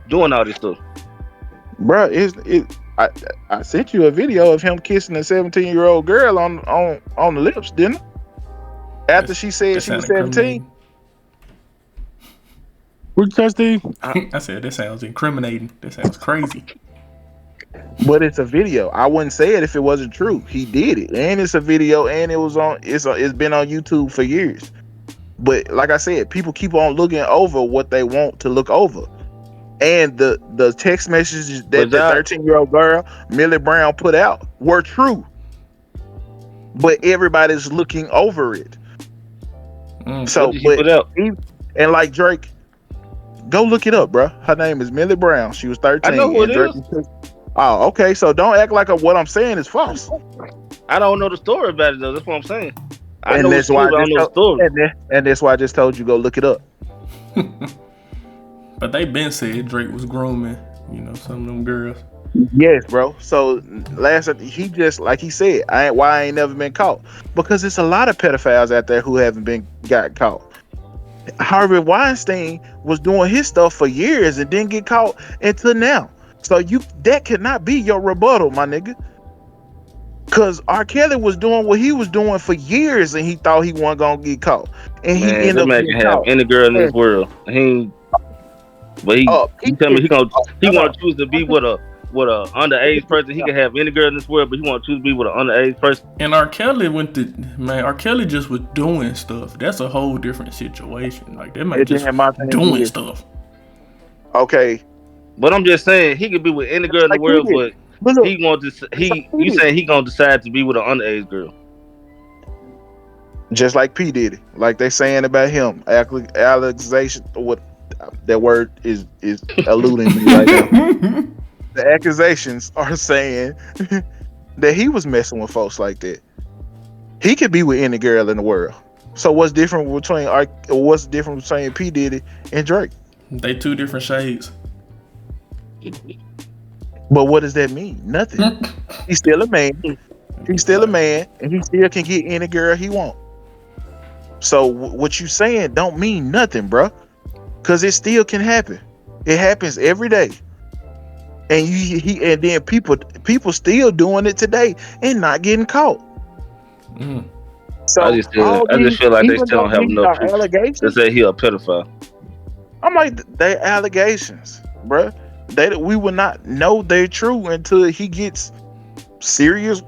doing all this stuff? Bruh, I sent you a video of him kissing a 17-year-old girl on the lips, didn't I? After she said she was 17. What you say, Steve? I said that sounds incriminating. That sounds crazy. But it's a video. I wouldn't say it if it wasn't true. He did it, and it's a video, and it's been on YouTube for years. But like I said, people keep on looking over what they want to look over, and the text messages that the 13-year-old girl Millie Brown put out were true, but everybody's looking over it. So, and like Drake, go look it up, bro. Her name is Millie Brown. She was 13. I know who it is. Oh, okay. So don't act like what I'm saying is false. I don't know the story about it though. That's what I'm saying. And that's why I just told you go look it up. But they been said Drake was grooming, some of them girls. Yes, bro. So he just like he said, I ain't never been caught, because it's a lot of pedophiles out there who haven't got caught. Harvey Weinstein was doing his stuff for years and didn't get caught until now. So that cannot be your rebuttal, my nigga. Cause R. Kelly was doing what he was doing for years and he thought he wasn't gonna get caught. And he ended up getting caught. Any girl in this world. He tell me he wanna choose to be with a underage person. He can have any girl in this world, but he want to choose to be with an underage person. And R. Kelly R. Kelly just was doing stuff. That's a whole different situation. Like that man just doing stuff. Okay. But I'm just saying he could be with any girl in the world, but you saying he gonna decide to be with an underage girl. Just like P did it. Like they saying about him. Accusation, what that word is eluding me right now. The accusations are saying that he was messing with folks like that. He could be with any girl in the world. So what's different between P Diddy and Drake? They two different shades. But what does that mean? Nothing. He's still a man. He's still a man, and he still can get any girl he want. So what you saying don't mean nothing, bro. Cause it still can happen. It happens every day. And and then people still doing it today and not getting caught. So I just feel like they still don't have enough proof to say he a pedophile. I'm like, they allegations, bruh. We will not know they're true until he gets seriously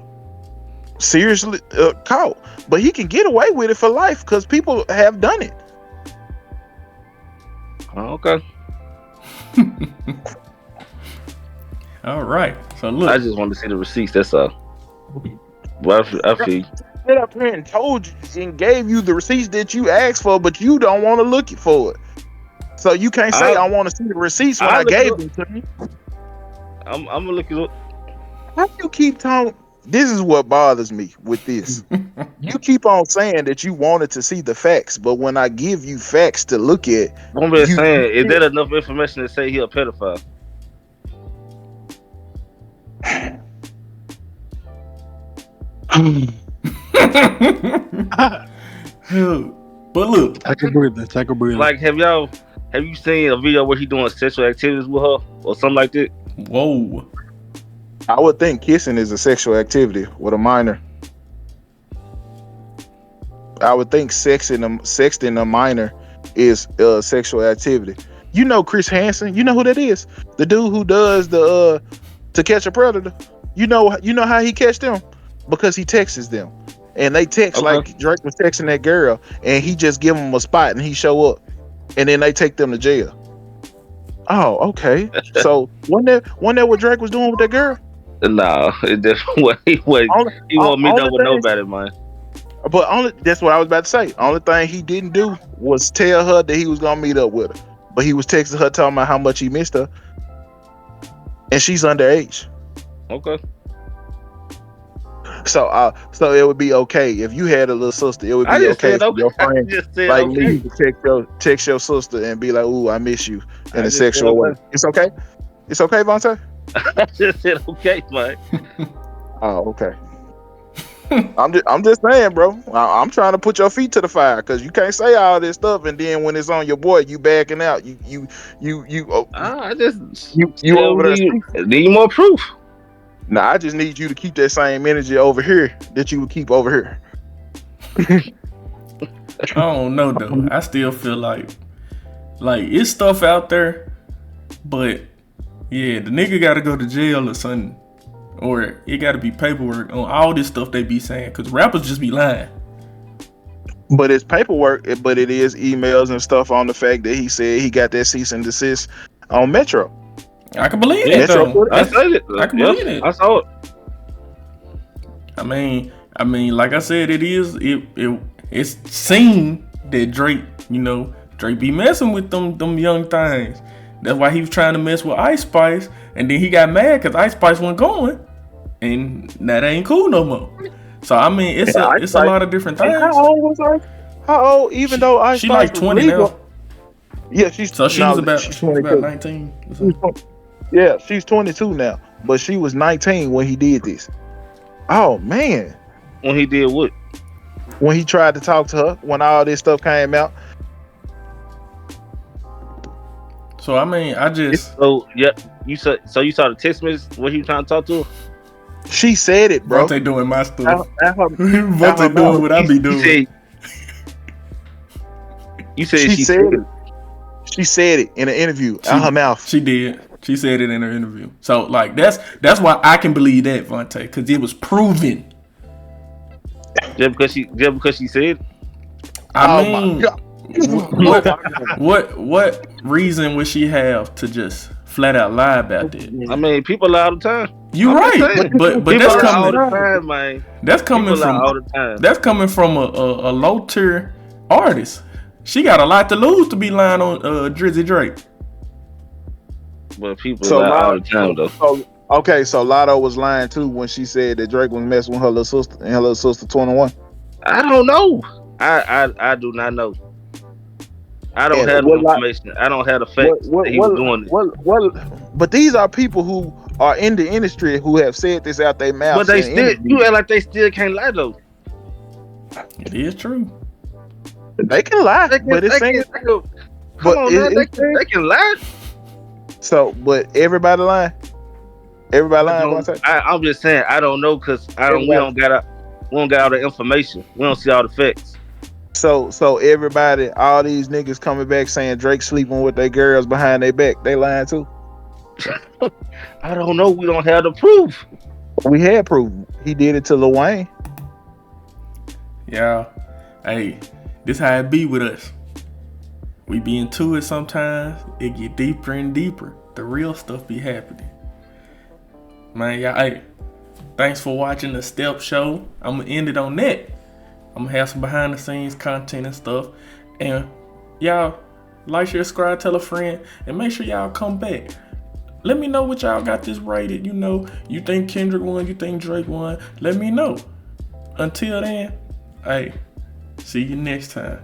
caught. But he can get away with it for life because people have done it. Okay. All right. So look, I just want to see the receipts. That's all. Well, I feel you. Sit up here and told you and gave you the receipts that you asked for, but you don't want to look for it. So you can't say I want to see the receipts when I gave them to you. I'm gonna look it up. How do you keep talking? This is what bothers me with this. You keep on saying that you wanted to see the facts, but when I give you facts to look at, I'm just saying, is that enough information to say he a pedophile? But look, take a breather. Like, have you seen a video where he doing sexual activities with her or something like that? Whoa. I would think kissing is a sexual activity with a minor. I would think sexting a minor is sexual activity. You know Chris Hansen? You know who that is? The dude who does the To Catch a Predator. You know how he catch them? Because he texts them. And they text like Drake was texting that girl, and he just give them a spot and he show up. And then they take them to jail. Oh, okay. So wasn't that what Drake was doing with that girl? No, it definitely he won't meet up with nobody, man. But that's what I was about to say. Only thing he didn't do was tell her that he was gonna meet up with her. But he was texting her talking about how much he missed her. And she's underage. Okay. So it would be okay if you had a little sister. It would I be just okay said for okay. your I friend just said like okay. me to text your sister and be like, "Ooh, I miss you" in I a just said sexual way. okay. It's okay. It's okay, Vontae. I just said okay, man. Oh, okay. I'm just saying, bro. I'm trying to put your feet to the fire because you can't say all this stuff and then when it's on your boy, you backing out. I just You still over there. need more proof. Nah, I just need you to keep that same energy over here that you would keep over here. I don't know though. I still feel like it's stuff out there, but yeah, the nigga gotta go to jail or something. Or it gotta be paperwork on all this stuff they be saying. Cause rappers just be lying. But it's paperwork, but it is emails and stuff on the fact that he said he got that cease and desist on Metro. I can believe Yeah, it though. I said it. I can Yes, believe it. I saw it. I mean, like I said, it's seen that Drake be messing with them young things. That's why he was trying to mess with Ice Spice, and then he got mad because Ice Spice wasn't going, and that ain't cool no more. So I mean, it's a lot of different things. How old was Ice? How old? Even though Ice She Spice like 20 legal, now. Yeah, she's She's 22. about 19. Yeah, she's 22 now, but she was 19 when he did this. Oh man, When he did what? when he tried to talk to her, when all this stuff came out. So I mean, So yeah, you saw the text message when he was trying to talk to her. She said it, bro. Vontae doing my stuff. Vontae doing what I be doing. You said she said it. She said it in an interview out her mouth. She did. She said it in her interview. So like that's why I can believe that, Vontae, because it was proven. Just because she said. I mean, what reason would she have to just flat out lie about that? I mean, people lie all the time. You're right, but that's coming. All the time, man. That's coming People lie all from. the time. That's coming from a low tier artist. She got a lot to lose to be lying on Drizzy Drake. But people lie all the time, though. Okay, so Lotto was lying too when she said that Drake was messing with her little sister and her little sister 21. I don't know. I do not know. I don't have the information. I don't have the facts that he was doing it. But these are people who are in the industry who have said this out their mouth. But they still, you act like they still can't lie though. It is true. They can lie, they can lie. So, but everybody lying. Everybody lying. I'm just saying I don't know because we don't got all the information. We don't see all the facts. So everybody, all these niggas coming back saying Drake sleeping with their girls behind their back, they lying too. I don't know. We don't have the proof. We had proof. He did it to Lil Wayne. Yeah. Hey, this how it be with us. We be into it sometimes. It get deeper and deeper. The real stuff be happening. Man, y'all, hey, thanks for watching the Step Show. I'm gonna end it on that. I'm gonna have some behind the scenes content and stuff. And y'all, like, share, subscribe, tell a friend, and make sure y'all come back. Let me know what y'all got this rated. You think Kendrick won, you think Drake won. Let me know. Until then, hey, see you next time.